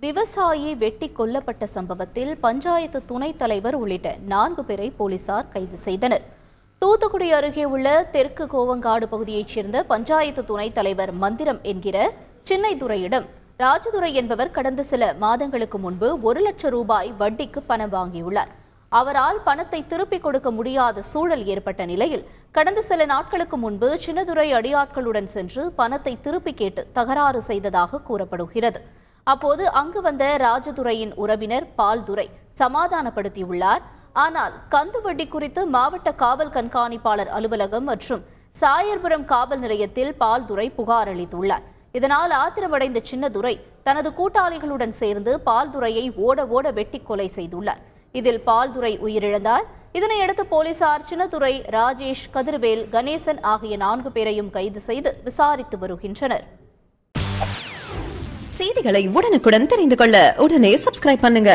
விவசாயி வெட்டி கொல்லப்பட்ட சம்பவத்தில் பஞ்சாயத்து துணைத் தலைவர் உள்ளிட்ட 4 பேரை போலீசார் கைது செய்தனர். தூத்துக்குடி அருகே உள்ள தெற்கு கோவங்காடு பகுதியைச் சேர்ந்த பஞ்சாயத்து துணைத் தலைவர் மந்திரம் என்கிற சின்னைதுரையிடம் ராஜதுரை என்பவர் கடந்த சில மாதங்களுக்கு முன்பு 1 லட்சம் ரூபாய் வட்டிக்கு பணம் வாங்கியுள்ளார். அவரால் பணத்தை திருப்பிக் கொடுக்க முடியாத சூழல் ஏற்பட்ட நிலையில் கடந்த சில நாட்களுக்கு முன்பு சின்னதுரை அடியாட்களுடன் சென்று பணத்தை திருப்பி கேட்டு தகராறு செய்ததாக கூறப்படுகிறது. அப்போது அங்கு வந்த ராஜதுரையின் உறவினர் பால்துரை சமாதானப்படுத்தியுள்ளார். ஆனால் கந்து வட்டி குறித்து மாவட்ட காவல் கண்காணிப்பாளர் அலுவலகம் மற்றும் சாயர்புரம் காவல் நிலையத்தில் பால்துரை புகார் அளித்துள்ளார். இதனால் ஆத்திரமடைந்த சின்னதுரை தனது கூட்டாளிகளுடன் சேர்ந்து பால்துரையை ஓட ஓட வெட்டி கொலை செய்துள்ளார். இதில் பால்துரை உயிரிழந்தார். இதனையடுத்து போலீசார் சின்னதுரை, ராஜேஷ், கதிர்வேல், கணேசன் ஆகிய 4 பேரையும் கைது செய்து விசாரித்து வருகின்றனர். செய்திகளை உடனுக்குடன் தெரிந்து கொள்ள உடனே சப்ஸ்கிரைப் பண்ணுங்க.